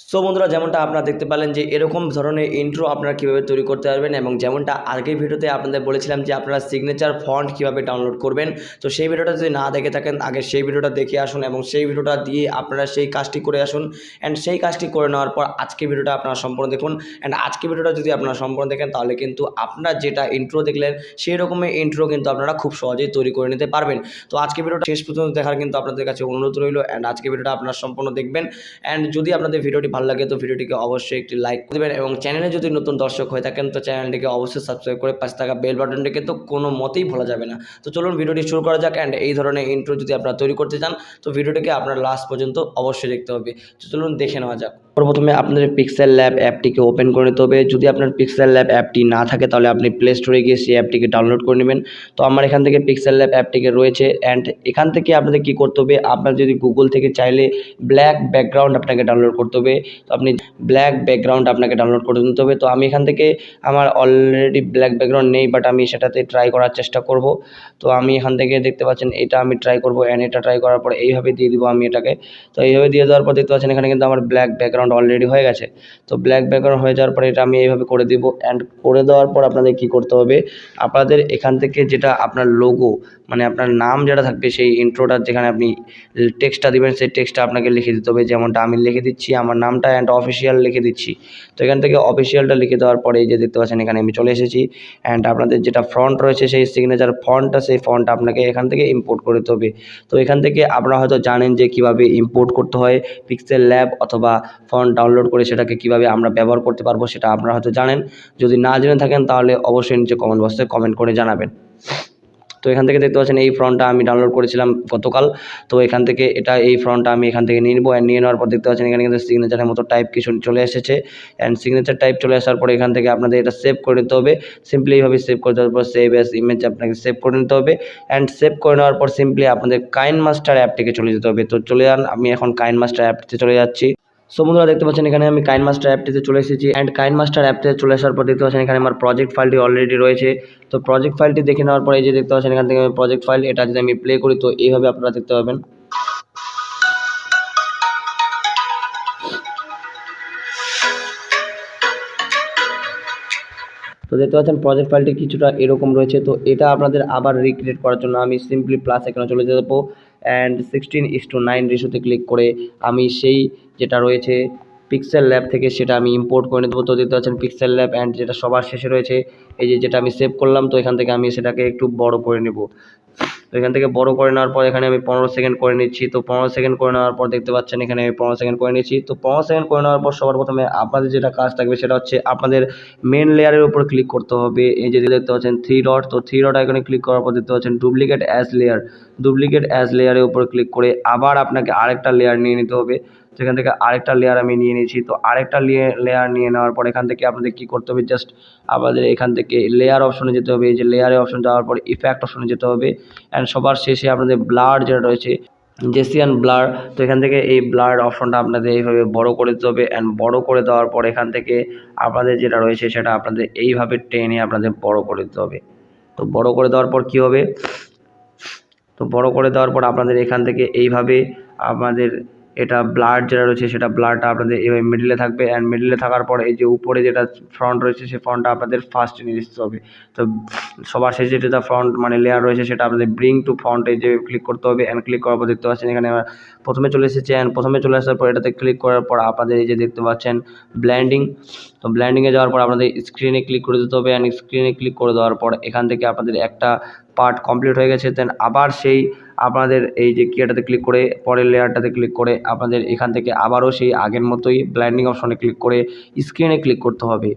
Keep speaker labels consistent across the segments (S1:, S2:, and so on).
S1: So বন্ধুরা, যেমনটা আপনারা দেখতে পেলেন যে এরকম ধরনের ইন্ট্রো আপনারা কীভাবে তৈরি করতে পারবেন, এবং যেমনটা আগের ভিডিওতে আপনাদের বলেছিলাম যে আপনারা সিগনেচার ফন্ট কীভাবে ডাউনলোড করবেন। তো সেই ভিডিওটা যদি না দেখে থাকেন, আগে সেই ভিডিওটা দেখে আসুন এবং সেই ভিডিওটা দিয়ে আপনারা সেই কাজটি করে আসুন। অ্যান্ড সেই কাজটি করে নেওয়ার পর আজকে ভিডিওটা আপনারা সম্পূর্ণ দেখুন। অ্যান্ড আজকে ভিডিওটা যদি আপনারা সম্পূর্ণ দেখেন, তাহলে কিন্তু আপনারা যেটা ইন্ট্রো দেখলেন সেই রকমের ইন্ট্রো কিন্তু আপনারা খুব সহজেই তৈরি করে নিতে পারবেন। তো আজকে ভিডিওটা শেষ পর্যন্ত দেখার কিন্তু আপনাদের কাছে অনুরোধ রইল। অ্যান্ড আজকে ভিডিওটা আপনারা সম্পূর্ণ দেখবেন। অ্যান্ড যদি আপনাদের ভিডিওটি ভালো লাগে তো ভিডিওটিকে অবশ্যই একটি লাইক দেবেন, এবং চ্যানেলে যদি নতুন দর্শক হয়ে থাকেন তো চ্যানেলটিকে অবশ্যই সাবস্ক্রাইব করে পাশে থাকা বেল বাটনটি কিন্তু কোনো মতেই ভোলা যাবে না। তো চলুন ভিডিওটি শুরু করা যাক। অ্যান্ড এই ধরনের ইন্ট্রো যদি আপনারা তৈরি করতে চান তো ভিডিওটিকে আপনার লাস্ট পর্যন্ত অবশ্যই দেখতে হবে। তো চলুন দেখে নেওয়া যাক। প্রথমে আপনাদের পিক্সেল ল্যাব অ্যাপটিকে ওপেন করে নিতে হবে। যদি আপনার পিক্সেল ল্যাব অ্যাপটি না থাকে তাহলে আপনি প্লে স্টোরে গিয়ে সেই অ্যাপটিকে ডাউনলোড করে নেবেন। তো আমার এখান থেকে পিক্সেল ল্যাব অ্যাপটিকে রয়েছে। অ্যান্ড এখান থেকে আপনাদের কী করতে হবে, আপনার যদি গুগল থেকে চাইলে ব্ল্যাক ব্যাকগ্রাউন্ড আপনাকে ডাউনলোড করতে হবে। তো আপনি ব্ল্যাক ব্যাকগ্রাউন্ড আপনাকে ডাউনলোড করে নিতে হবে। তো আমি এখান থেকে আমার অলরেডি ব্ল্যাক ব্যাকগ্রাউন্ড নেই, বাট আমি সেটাতে ট্রাই করার চেষ্টা করব। তো আমি এখান থেকে দেখতে পাচ্ছেন এটা আমি ট্রাই করব। অ্যান্ড এটা ট্রাই করার পর এইভাবে দিয়ে দিব আমি এটাকে। তো এইভাবে দিয়ে দেওয়ার পর দেখতে পাচ্ছেন এখানে কিন্তু আমার ব্ল্যাক ব্যাকগ্রাউন্ড অলরেডি হয়ে গেছে। তো ব্ল্যাক ব্যাকগ্রাউন্ড হয়ে যাওয়ার পরে এটা আমি এইভাবে করে দিব। অ্যান্ড করে দেওয়ার পর আপনাদের কী করতে হবে, আপনাদের এখান থেকে যেটা আপনার লোগো মানে আপনার নাম যেটা থাকবে সেই ইন্ট্রোটা যেখানে আপনি টেক্সটটা দিবেন সেই টেক্সটটা আপনাকে লিখে দিতে হবে। যেমনটা আমি লিখে দিচ্ছি আমার নামটা অ্যান্ড অফিসিয়াল লিখে দিচ্ছি। তো এখান থেকে অফিসিয়ালটা লিখে দেওয়ার পরে এই যে দেখতে পাচ্ছেন এখানে আমি চলে এসেছি। অ্যান্ড আপনাদের যেটা ফন্ট রয়েছে সেই সিগনেচার ফন্টটা, সেই ফন্টটা আপনাকে এখান থেকে ইম্পোর্ট করে দিতে হবে। তো এখান থেকে আপনারা হয়তো জানেন যে কীভাবে ইম্পোর্ট করতে হয় পিক্সেল ল্যাব অথবা ফন্ট ডাউনলোড করে সেটাকে কীভাবে আমরা ব্যবহার করতে পারবো সেটা আপনারা হয়তো জানেন। যদি না জেনে থাকেন তাহলে অবশ্যই নিচে কমেন্ট বক্সে কমেন্ট করে জানাবেন। তো এখান থেকে দেখতে পাচ্ছেন এই ফন্টটা আমি ডাউনলোড করেছিলাম গতকাল। তো এখান থেকে এই ফন্টটা আমি এখান থেকে নিয়ে নেবো। অ্যান্ড নিয়ে নেওয়ার পর দেখতে পাচ্ছেন এখানে কিন্তু সিগনেচারের মতো টাইপ কিছু চলে এসেছে। অ্যান্ড সিগনেচার টাইপ চলে আসার পরে এখান থেকে আপনাদের এটা সেভ করে নিতে হবে। সিম্পলি এইভাবে সেভ করে দেওয়ার পর সেভ অ্যাজ ইমেজ আপনাকে সেভ করে নিতে হবে। অ্যান্ড সেভ করে নেওয়ার পর সিম্পলি আপনাদের কাইনমাস্টার অ্যাপটিকে চলে যেতে হবে। তো চলে যান, আমি এখন কাইনমাস্টার অ্যাপটিতে চলে যাচ্ছি। সো বন্ধুরা, দেখতে পাচ্ছেন এখানে আমি কাইনমাস্টার অ্যাপটিতে চলে এসেছি। অ্যান্ড কাইনমাস্টার অ্যাপটিতে চলে আসার পর দেখতে পাচ্ছেন এখানে আমার প্রজেক্ট ফাইলটি অলরেডি রয়েছে। তো প্রজেক্ট ফাইলটি দেখে নেওয়ার পরে এই যে দেখতে পাচ্ছেন এখান থেকে আমি প্রজেক্ট ফাইল, এটা যদি আমি প্লে করি তো এইভাবে আপনারা দেখতে পাবেন। তো দেখতে পাচ্ছেন প্রজেক্ট ফাইলটি কিছুটা এরকম রয়েছে। তো এটা আপনাদের আবার রিক্রিয়েট করার জন্য আমি সিম্পলি প্লাস এখানে চলে যাবো। অ্যান্ড 16:9 রেশিওতে ক্লিক করে আমি সেই যেটা রয়েছে পিক্সেল ল্যাব থেকে সেটা আমি ইম্পোর্ট করে নেবো। তো দেখতে পাচ্ছেন পিক্সেল ল্যাব অ্যান্ড যেটা সবার শেষে রয়েছে এই যেটা আমি সেভ করলাম। তো এখান থেকে আমি সেটাকে একটু বড় করে নেব। তো এখান থেকে বড় করে নেওয়ার পর এখানে আমি 15 সেকেন্ড করে নিচ্ছি। তো 15 সেকেন্ড করে নেওয়ার পর দেখতে পাচ্ছেন এখানে আমি 15 সেকেন্ড করে নিচ্ছি। তো 15 সেকেন্ড করে নেওয়ার পর সবার প্রথমে আপনাদের যেটা কাজ থাকবে সেটা হচ্ছে আপনাদের মেন লেয়ারের উপর ক্লিক করতে হবে। এই যে দেখতে পাচ্ছেন 3 ডট, তো 3 ডট আইকনে ক্লিক করার পর দেখতে পাচ্ছেন ডুপ্লিকেট অ্যাজ লেয়ারের উপর ক্লিক করে আবার আপনাকে আরেকটা লেয়ার নিয়ে নিতে হবে। সেখান থেকে আরেকটা লেয়ার আমি নিয়ে নিয়েছি। তো আরেকটা লেয়ার নিয়ে নেওয়ার পর এখান থেকে আপনাদের কী করতে হবে, জাস্ট আমাদের এখান থেকে লেয়ার অপশনে যেতে হবে। এই যে লেয়ারের অপশন যাওয়ার পর ইফেক্ট অপশনে যেতে হবে। অ্যান্ড সবার শেষে আপনাদের ব্লার যেটা রয়েছে জেসিয়ান ব্লার, তো এখান থেকে এই ব্লার অপশনটা আপনাদের এইভাবে বড় করে দিতে হবে। অ্যান্ড বড় করে দেওয়ার পর এখান থেকে আপনাদের যেটা রয়েছে সেটা আপনাদের এইভাবে টেনে আপনাদের বড় করে দিতে হবে। তো বড় করে দেওয়ার পর কী হবে, তো বড় করে দেওয়ার পর আপনাদের এখান থেকে এইভাবে আপনাদের এটা ব্লার যেটা রয়েছে সেটা ব্লারটা আপনাদের এইভাবে মিডলে থাকবে। অ্যান্ড মিডলে থাকার পর এই যে উপরে যেটা ফ্রন্ট রয়েছে সেই ফ্রন্টটা আপনাদের ফার্স্টে নিয়ে আসতে হবে। তো সবার শেষে যেটা ফ্রন্ট মানে লেয়ার রয়েছে সেটা আপনাদের ব্রিং টু ফ্রন্ট এই যে ক্লিক করতে হবে। অ্যান্ড ক্লিক করার পর দেখতে পাচ্ছেন এখানে আমার প্রথমে চলে এসেছে। অ্যান্ড প্রথমে চলে আসার পর এটাতে ক্লিক করার পর আপনাদের এই যে দেখতে পাচ্ছেন ব্ল্যান্ডিং, তো ব্ল্যান্ডিংয়ে যাওয়ার পর আপনাদের স্ক্রিনে ক্লিক করে দিতে হবে। অ্যান্ড স্ক্রিনে ক্লিক করে দেওয়ার পর এখান থেকে আপনাদের একটা পার্ট কমপ্লিট হয়ে গেছে। দেন আবার সেই আপনাদের এই যে কিটাতে ক্লিক করে পরের লেয়ারটাতে ক্লিক করে আপনাদের এখান থেকে আবারও সেই আগের মতোই ব্ল্যান্ডিং অপশনে ক্লিক করে স্ক্রিনে ক্লিক করতে হবে।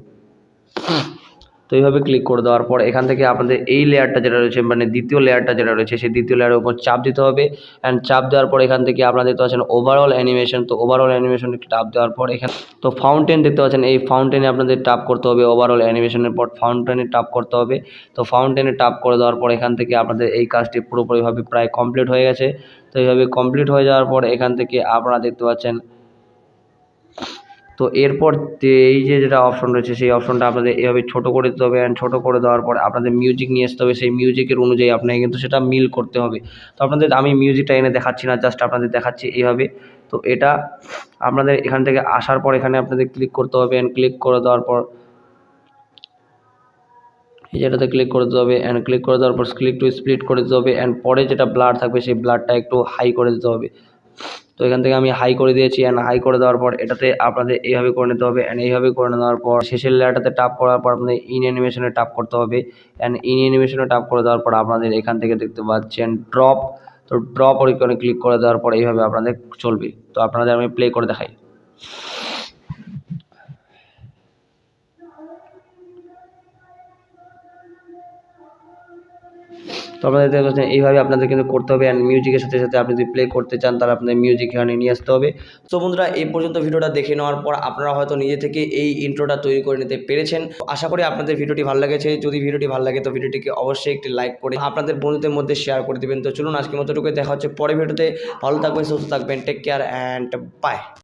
S1: তো এইভাবে ক্লিক করে দেওয়ার পর এখান থেকে আপনাদের এই লেয়ারটা যেটা রয়েছে মানে দ্বিতীয় লেয়ারটা যেটা রয়েছে সেই দ্বিতীয় লেয়ারের উপর চাপ দিতে হবে। অ্যান্ড চাপ দেওয়ার পর এখান থেকে আপনারা দেখতে পাচ্ছেন ওভারঅল অ্যানিমেশন, তো ওভারঅল অ্যানিমেশনে চাপ দেওয়ার পর এখানে তো ফাউন্টেন দেখতে পাচ্ছেন, এই ফাউন্টেনে আপনাদের টাপ করতে হবে। ওভারঅল অ্যানিমেশনের পর ফাউন্টেনে টাপ করতে হবে। তো ফাউন্টেনে টাপ করে দেওয়ার পর এখান থেকে আপনাদের এই কাজটি পুরোপুরিভাবে প্রায় কমপ্লিট হয়ে গেছে। তো এইভাবে কমপ্লিট হয়ে যাওয়ার পর এখান থেকে আপনারা দেখতে পাচ্ছেন তো এরপর এই যে যেটা অপশন রয়েছে সেই অপশনটা আপনাদের এভাবে ছোটো করে দিতে হবে। অ্যান্ড ছোটো করে দেওয়ার পর আপনাদের মিউজিক নিয়ে আসতে হবে। সেই মিউজিকের অনুযায়ী আপনাকে কিন্তু সেটা মিল করতে হবে। তো আপনাদের আমি মিউজিকটা এনে দেখাচ্ছি না, জাস্ট আপনাদের দেখাচ্ছি এইভাবে। তো এটা আপনাদের এখান থেকে আসার পর এখানে আপনাদের ক্লিক করতে হবে, অ্যান্ড ক্লিক করে দেওয়ার পর এই যেটাতে ক্লিক করে দিতে হবে, অ্যান্ড ক্লিক করে দেওয়ার পর ক্লিক টু স্প্লিট করে দিতে হবে, অ্যান্ড পরে যেটা ব্লার থাকবে সেই ব্লারটা একটু হাই করে দিতে হবে। তো এখান থেকে আমি হাই করে দিয়েছি, অ্যান্ড হাই করে দেওয়ার পর এটাতে আপনাদের এইভাবে করে নিতে হবে, অ্যান্ড এইভাবে করে নেওয়ার পর শেষের লেয়ারটাতে টাপ করার পর আপনাদের ইন অ্যানিমেশনে টাপ করতে হবে, অ্যান্ড ইন অ্যানিমেশনে টাপ করে দেওয়ার পর আপনাদের এখান থেকে দেখতে পাচ্ছেন ড্রপ। তো ড্রপ ওইখানে ক্লিক করে দেওয়ার পর এইভাবে আপনাদের চলবে। তো আপনাদের আমি প্লে করে দেখাই। তো আপনাদের দেখতে পাচ্ছেন এইভাবে আপনাদের কিন্তু করতে হবে, অ্যান্ড মিউজিকের সাথে সাথে আপনি যদি প্লে করতে চান তাহলে আপনাদের মিউজিক এখানে নিয়ে আসতে হবে। তো বন্ধুরা, এই পর্যন্ত ভিডিওটা দেখে নেওয়ার পর আপনারা হয়তো নিজে থেকে এই ইন্ট্রোটা তৈরি করে নিতে পেরেছেন। আশা করি আপনাদের ভিডিওটি ভালো লেগেছে। যদি ভিডিওটি ভালো লাগে তো ভিডিওটিকে অবশ্যই একটি লাইক করে আপনাদের বন্ধুদের মধ্যে শেয়ার করে দেবেন। তো চলুন আজকের মতোটুকু, দেখা হচ্ছে পরের ভিডিওতে। ভালো থাকবেন, সুস্থ থাকবেন, টেক কেয়ার অ্যান্ড বাই।